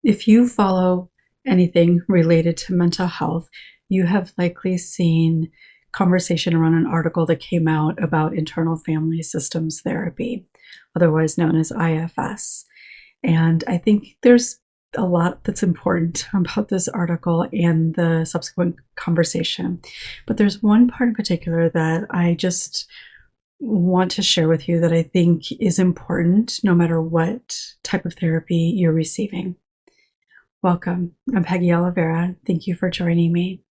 If you follow anything related to mental health, you have likely seen conversation around an article that came out about internal family systems therapy, otherwise known as IFS. And I think there's a lot that's important about this article and the subsequent conversation. But there's one part in particular that I just want to share with you that I think is important no matter what type of therapy you're receiving. Welcome. I'm Peggy Oliveira. Thank you for joining me.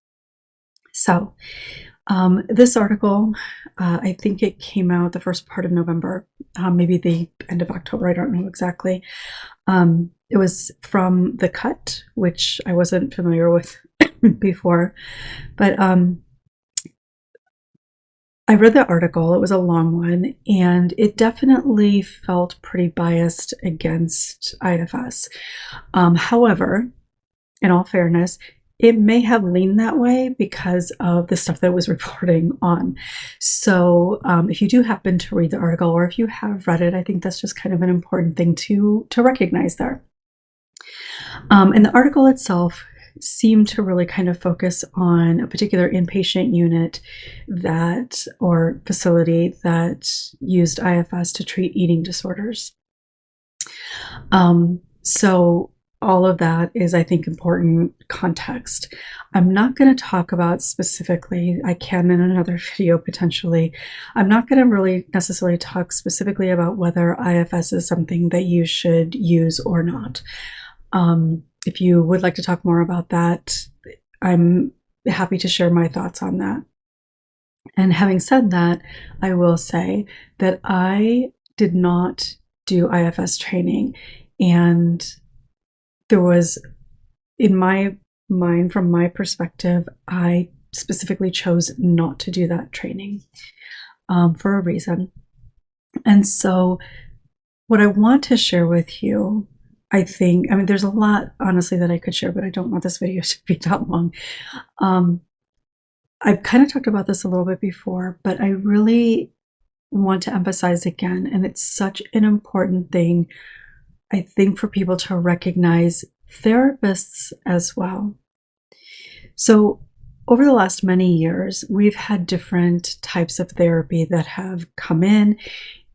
So, this article, I think it came out the first part of November, maybe the end of October. I don't know exactly. It was from The Cut, which I wasn't familiar with before, but I read the article. It was a long one, and it definitely felt pretty biased against IFS. However, in all fairness, it may have leaned that way because of the stuff that it was reporting on. So if you do happen to read the article, or if you have read it, I think that's just kind of an important thing to recognize there. And the article itself seemed to really kind of focus on a particular inpatient unit that, or facility that used IFS to treat eating disorders. So all of that is, I think, important context. I'm not going to talk about specifically, I can in another video potentially. I'm not going to really necessarily talk specifically about whether IFS is something that you should use or not. If you would like to talk more about that, I'm happy to share my thoughts on that. And having said that, I will say that I did not do IFS training, and there was, in my mind, from my perspective, I specifically chose not to do that training for a reason. And so what I want to share with you, I mean, there's a lot, honestly, that I could share, but I don't want this video to be that long. I've kind of talked about this a little bit before, but I really want to emphasize again, and it's such an important thing, I think, for people to recognize, therapists as well. So over the last many years, we've had different types of therapy that have come in,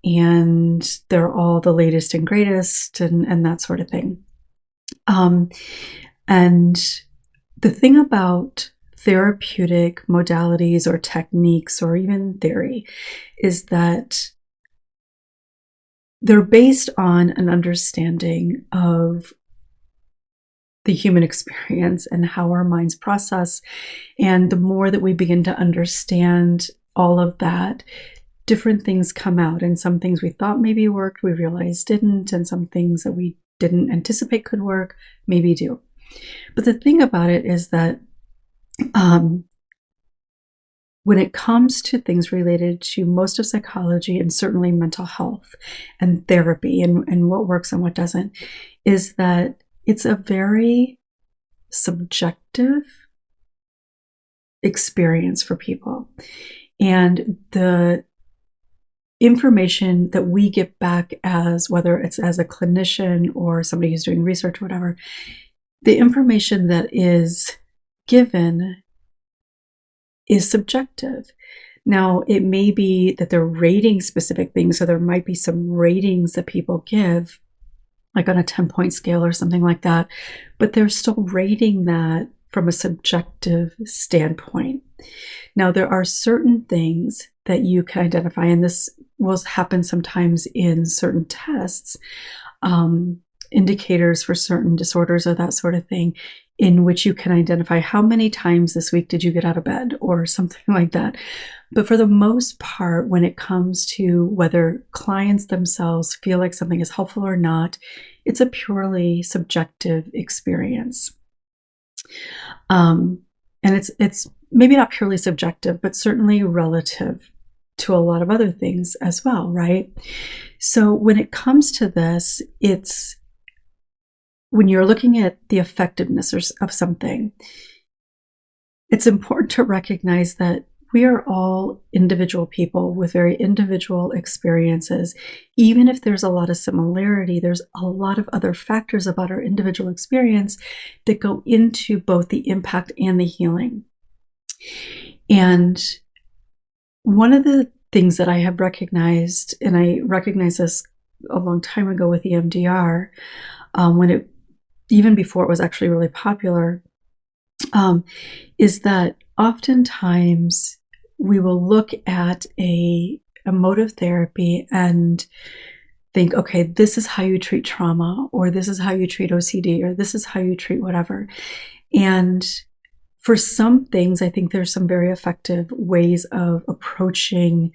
and they're all the latest and greatest and that sort of thing. And the thing about therapeutic modalities or techniques or even theory is that they're based on an understanding of the human experience and how our minds process. And the more that we begin to understand all of that, different things come out. And some things we thought maybe worked, we realized didn't. And some things that we didn't anticipate could work, maybe do. But the thing about it is that when it comes to things related to most of psychology and certainly mental health and therapy and what works and what doesn't, is that it's a very subjective experience for people. And the information that we get back, as whether it's as a clinician or somebody who's doing research or whatever, the information that is given is subjective. Now, it may be that they're rating specific things, so there might be some ratings that people give, like on a 10-point scale or something like that, but they're still rating that from a subjective standpoint. Now, there are certain things that you can identify, and this will happen sometimes in certain tests, indicators for certain disorders or that sort of thing, in which you can identify how many times this week did you get out of bed or something like that. But for the most part, when it comes to whether clients themselves feel like something is helpful or not, it's a purely subjective experience. And it's maybe not purely subjective, but certainly relative to a lot of other things as well, right? So when it comes to this, it's when you're looking at the effectiveness of something, it's important to recognize that we are all individual people with very individual experiences. Even if there's a lot of similarity, there's a lot of other factors about our individual experience that go into both the impact and the healing. And one of the things that I have recognized, and I recognized this a long time ago with EMDR, even before it was actually really popular, is that oftentimes we will look at a emotive therapy and think, okay, this is how you treat trauma, or this is how you treat OCD, or this is how you treat whatever. And for some things, I think there's some very effective ways of approaching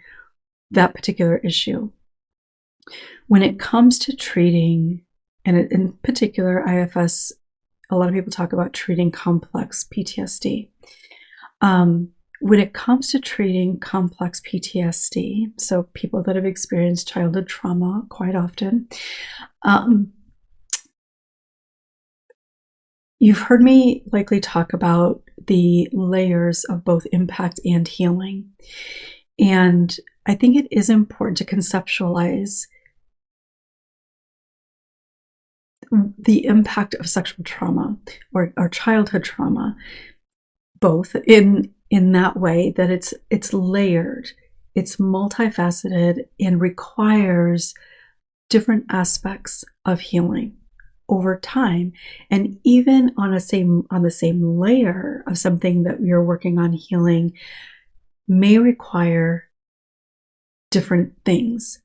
that particular issue. When it comes to treating, and in particular, IFS, a lot of people talk about treating complex PTSD. When it comes to treating complex PTSD, so people that have experienced childhood trauma quite often, you've heard me likely talk about the layers of both impact and healing. And I think it is important to conceptualize the impact of sexual trauma or childhood trauma, both in that way that it's layered, it's multifaceted, and requires different aspects of healing over time. And even on the same layer of something that you're working on healing may require different things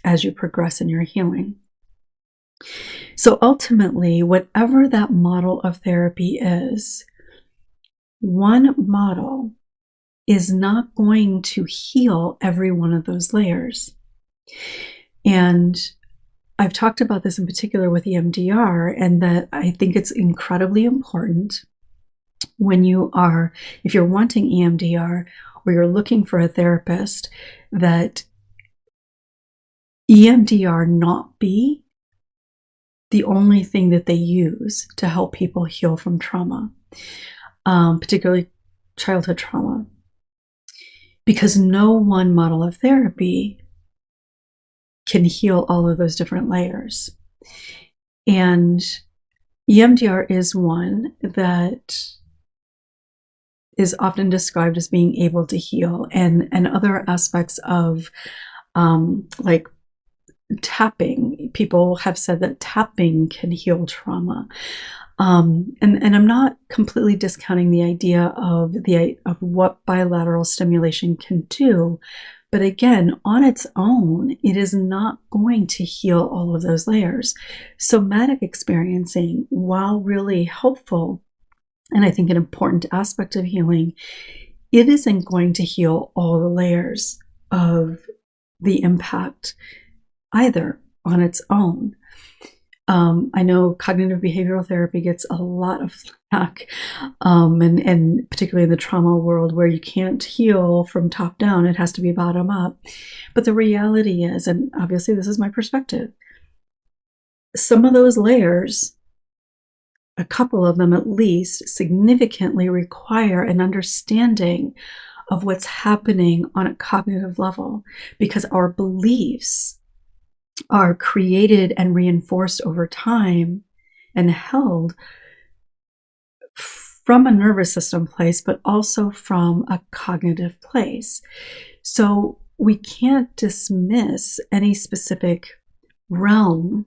as you progress in your healing. So ultimately, whatever that model of therapy is, one model is not going to heal every one of those layers. And I've talked about this in particular with EMDR, and that I think it's incredibly important if you're wanting EMDR or you're looking for a therapist, that EMDR not be the only thing that they use to help people heal from trauma, particularly childhood trauma, because no one model of therapy can heal all of those different layers. And EMDR is one that is often described as being able to heal, and other aspects of like tapping. People have said that tapping can heal trauma. And I'm not completely discounting the idea of what bilateral stimulation can do, but again, on its own, it is not going to heal all of those layers. Somatic experiencing, while really helpful, and I think an important aspect of healing, it isn't going to heal all the layers of the impact either on its own. I know cognitive behavioral therapy gets a lot of flack, and particularly in the trauma world, where you can't heal from top down, it has to be bottom up. But the reality is, and obviously this is my perspective, some of those layers, a couple of them at least, significantly require an understanding of what's happening on a cognitive level, because our beliefs are created and reinforced over time and held from a nervous system place, but also from a cognitive place. So we can't dismiss any specific realm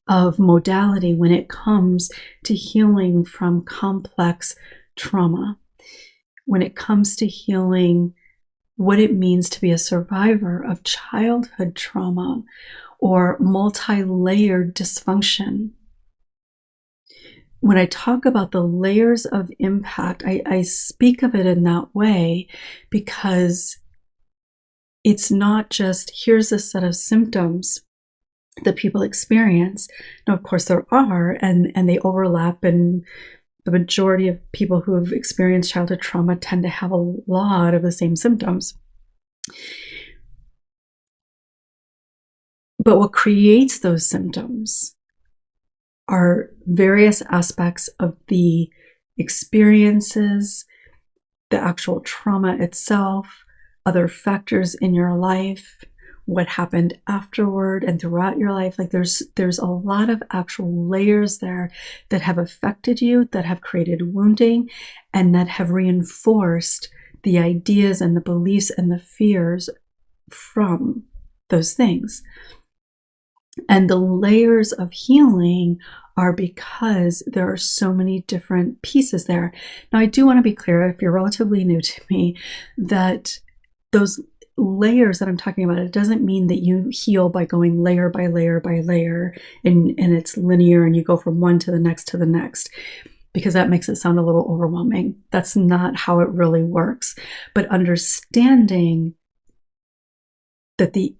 of modality when it comes to healing from complex trauma, when it comes to healing what it means to be a survivor of childhood trauma or multi-layered dysfunction. When I talk about the layers of impact, I speak of it in that way because it's not just, here's a set of symptoms that people experience. Now, of course, there are, and they overlap, and the majority of people who have experienced childhood trauma tend to have a lot of the same symptoms. But what creates those symptoms are various aspects of the experiences the actual trauma itself, other factors in your life, what happened afterward and throughout your life. Like there's a lot of actual layers there that have affected you, that have created wounding, and that have reinforced the ideas and the beliefs and the fears from those things. And the layers of healing are because there are so many different pieces there. Now, I do want to be clear, if you're relatively new to me, that those layers that I'm talking about, it doesn't mean that you heal by going layer by layer by layer and it's linear and you go from one to the next to the next, because that makes it sound a little overwhelming. That's not how it really works. But understanding that the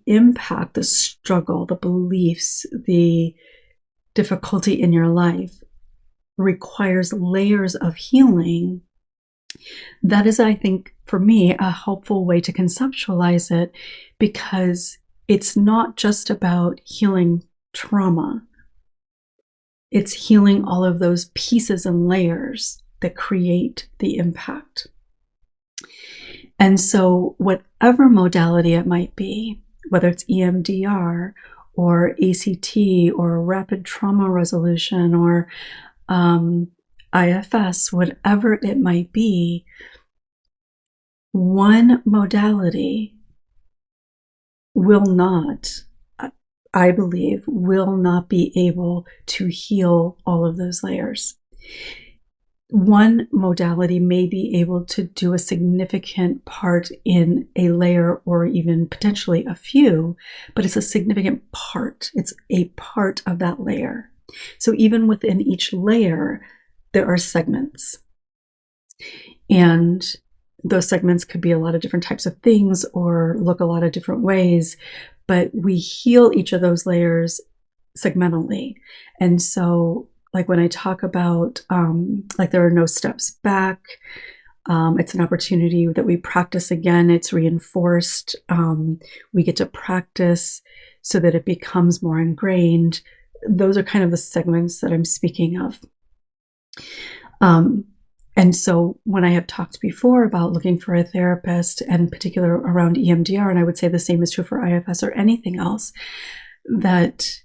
impact, the struggle, the beliefs, the difficulty in your life requires layers of healing. That is, I think, for me, a helpful way to conceptualize it, because it's not just about healing trauma. It's healing all of those pieces and layers that create the impact. And so whatever modality it might be, whether it's EMDR or ACT or rapid trauma resolution or IFS, whatever it might be, one modality will not, I believe, will not be able to heal all of those layers. One modality may be able to do a significant part in a layer or even potentially a few, but it's a significant part. It's a part of that layer. So even within each layer, there are segments. And those segments could be a lot of different types of things or look a lot of different ways, but we heal each of those layers segmentally. And so like when I talk about, like there are no steps back, it's an opportunity that we practice again. It's reinforced. We get to practice so that it becomes more ingrained. Those are kind of the segments that I'm speaking of. And so when I have talked before about looking for a therapist, and in particular around EMDR, and I would say the same is true for IFS or anything else, that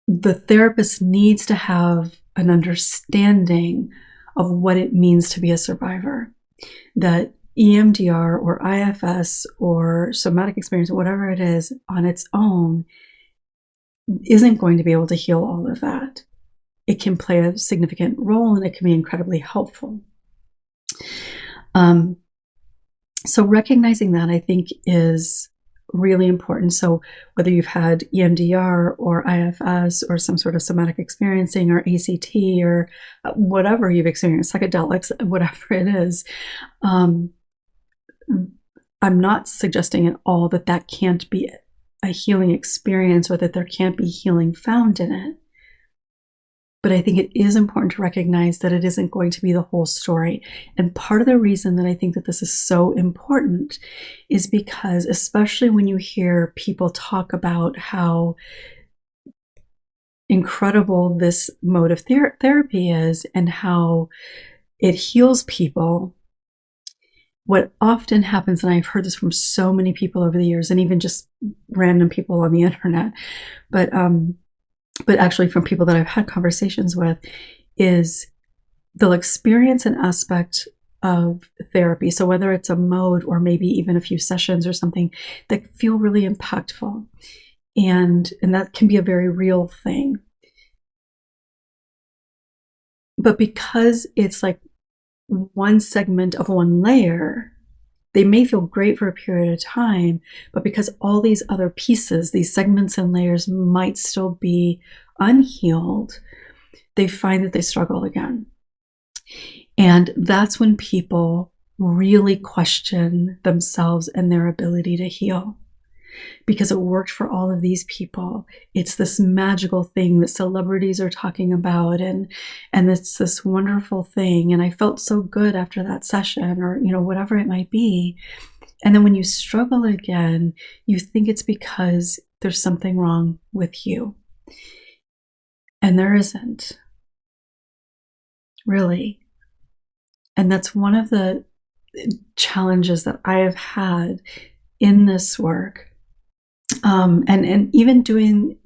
the therapist needs to have an understanding of what it means to be a survivor. That EMDR or IFS or somatic experience, whatever it is on its own, isn't going to be able to heal all of that. It can play a significant role and it can be incredibly helpful. So recognizing that, I think, is really important. So whether you've had EMDR or IFS or some sort of somatic experiencing or ACT or whatever you've experienced, psychedelics, whatever it is, I'm not suggesting at all that that can't be a healing experience or that there can't be healing found in it. But I think it is important to recognize that it isn't going to be the whole story. And part of the reason that I think that this is so important is because, especially when you hear people talk about how incredible this mode of therapy is and how it heals people, what often happens, and I've heard this from so many people over the years, and even just random people on the internet, but actually from people that I've had conversations with, is they'll experience an aspect of therapy. So whether it's a mode or maybe even a few sessions or something that feel really impactful. And that can be a very real thing. But because it's like one segment of one layer, they may feel great for a period of time, but because all these other pieces, these segments and layers might still be unhealed, they find that they struggle again. And that's when people really question themselves and their ability to heal. Because it worked for all of these people. It's this magical thing that celebrities are talking about, and it's this wonderful thing. And I felt so good after that session, or whatever it might be. And then when you struggle again, you think it's because there's something wrong with you. And there isn't. really. And that's one of the challenges that I have had in this work. And even doing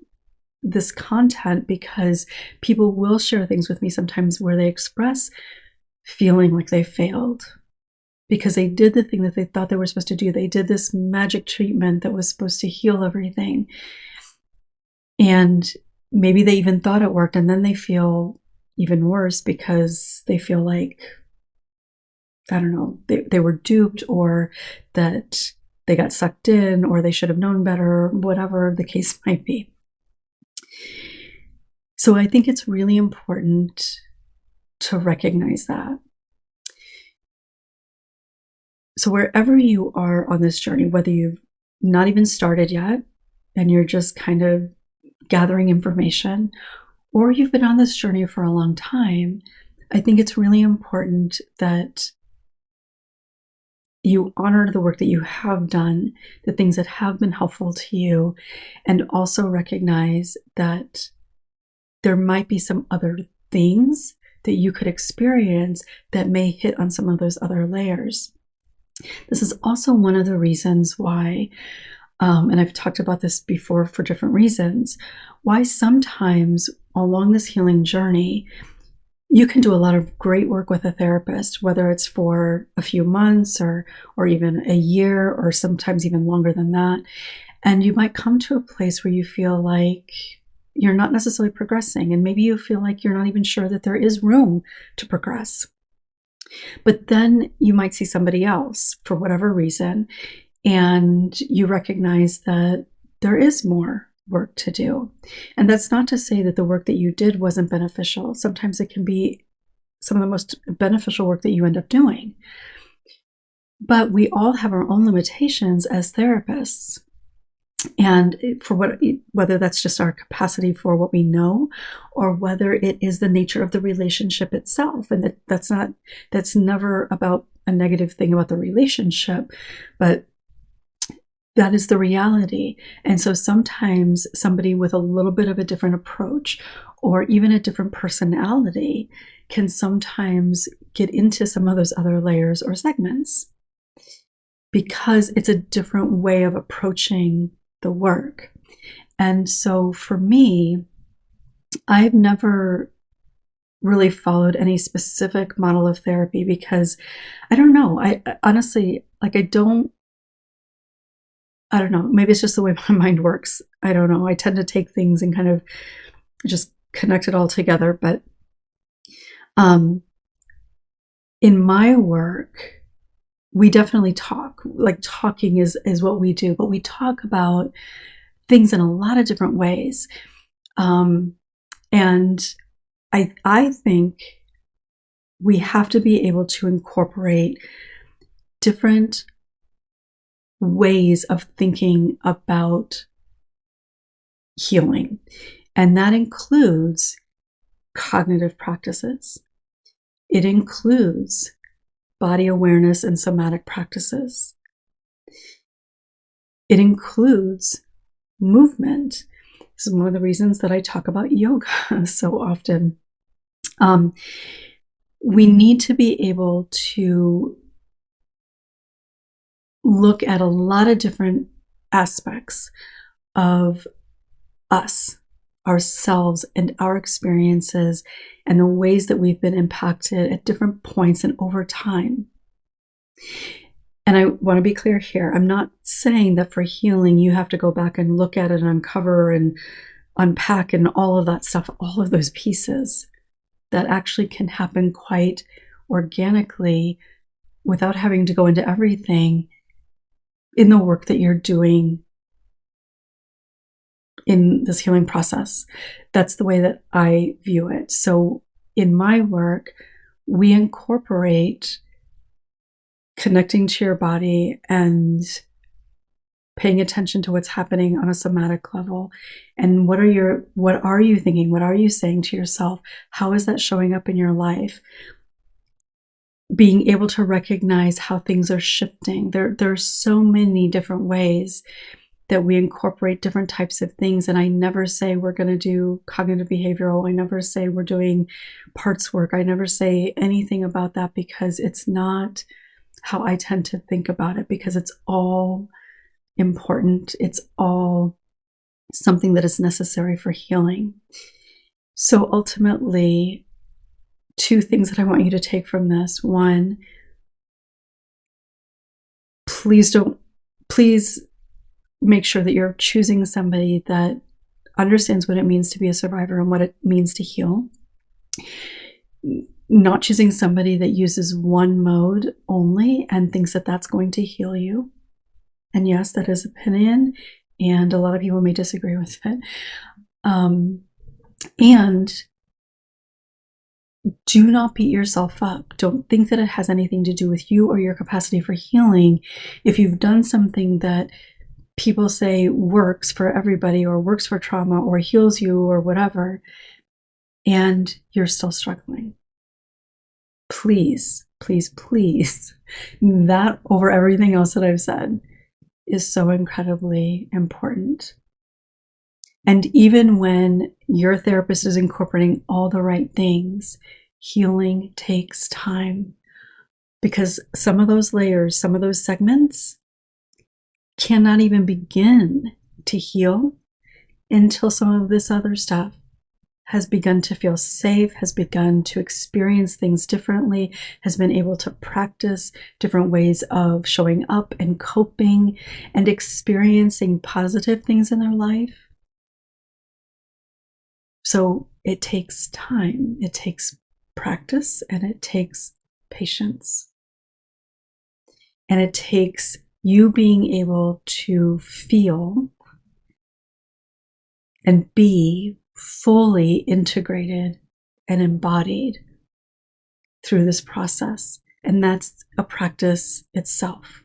this content, because people will share things with me sometimes where they express feeling like they failed because they did the thing that they thought they were supposed to do. They did this magic treatment that was supposed to heal everything. And maybe they even thought it worked, and then they feel even worse because they feel like, I don't know, they were duped, or that they got sucked in, or they should have known better, whatever the case might be. So I think it's really important to recognize that. So wherever you are on this journey, whether you've not even started yet and you're just kind of gathering information, or you've been on this journey for a long time, I think it's really important that you honor the work that you have done, the things that have been helpful to you, and also recognize that there might be some other things that you could experience that may hit on some of those other layers. This is also one of the reasons why, and I've talked about this before for different reasons, why sometimes along this healing journey, you can do a lot of great work with a therapist, whether it's for a few months or even a year, or sometimes even longer than that. And you might come to a place where you feel like you're not necessarily progressing, and maybe you feel like you're not even sure that there is room to progress. But then you might see somebody else for whatever reason, and you recognize that there is more work to do. And that's not to say that the work that you did wasn't beneficial. Sometimes it can be some of the most beneficial work that you end up doing. But we all have our own limitations as therapists. And for whether that's just our capacity for what we know, or whether it is the nature of the relationship itself. And that's never about a negative thing about the relationship, but that is the reality. And so sometimes somebody with a little bit of a different approach, or even a different personality, can sometimes get into some of those other layers or segments, because it's a different way of approaching the work. And so for me, I've never really followed any specific model of therapy, because I don't know. I honestly, like, I don't know. Maybe it's just the way my mind works. I don't know. I tend to take things and kind of just connect it all together. But in my work, we definitely talk. Like, talking is what we do, but we talk about things in a lot of different ways. And I think we have to be able to incorporate different ways of thinking about healing. And that includes cognitive practices. It includes body awareness and somatic practices. It includes movement. This is one of the reasons that I talk about yoga so often. We need to be able to look at a lot of different aspects of us, ourselves, and our experiences, and the ways that we've been impacted at different points and over time. And I want to be clear here. I'm not saying that for healing, you have to go back and look at it and uncover and unpack and all of that stuff, all of those pieces. That actually can happen quite organically without having to go into everything in the work that you're doing in this healing process. That's the way that I view it. So in my work, we incorporate connecting to your body and paying attention to what's happening on a somatic level. And what are you thinking? What are you saying to yourself? How is that showing up in your life? Being able to recognize how things are shifting. There are so many different ways that we incorporate different types of things. And I never say we're going to do cognitive behavioral. I never say we're doing parts work. I never say anything about that, because it's not how I tend to think about it, because it's all important. It's all something that is necessary for healing. So ultimately, two things that I want you to take from this. One, please make sure that you're choosing somebody that understands what it means to be a survivor and what it means to heal. Not choosing somebody that uses one mode only and thinks that that's going to heal you. And yes, that is opinion, and a lot of people may disagree with it. And do not beat yourself up. Don't think that it has anything to do with you or your capacity for healing. If you've done something that people say works for everybody, or works for trauma, or heals you, or whatever, and you're still struggling, please, please, please, that over everything else that I've said is so incredibly important. And even when your therapist is incorporating all the right things, healing takes time, because some of those layers, some of those segments cannot even begin to heal until some of this other stuff has begun to feel safe, has begun to experience things differently, has been able to practice different ways of showing up and coping and experiencing positive things in their life. So it takes time, it takes practice, and it takes patience. And it takes you being able to feel and be fully integrated and embodied through this process. And that's a practice itself.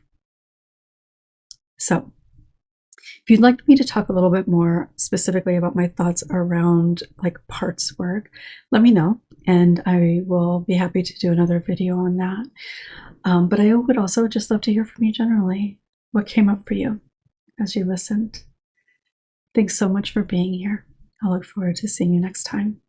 So if you'd like me to talk a little bit more specifically about my thoughts around like parts work, let me know, and I will be happy to do another video on that. But I would also just love to hear from you generally. What came up for you as you listened? Thanks so much for being here. I look forward to seeing you next time.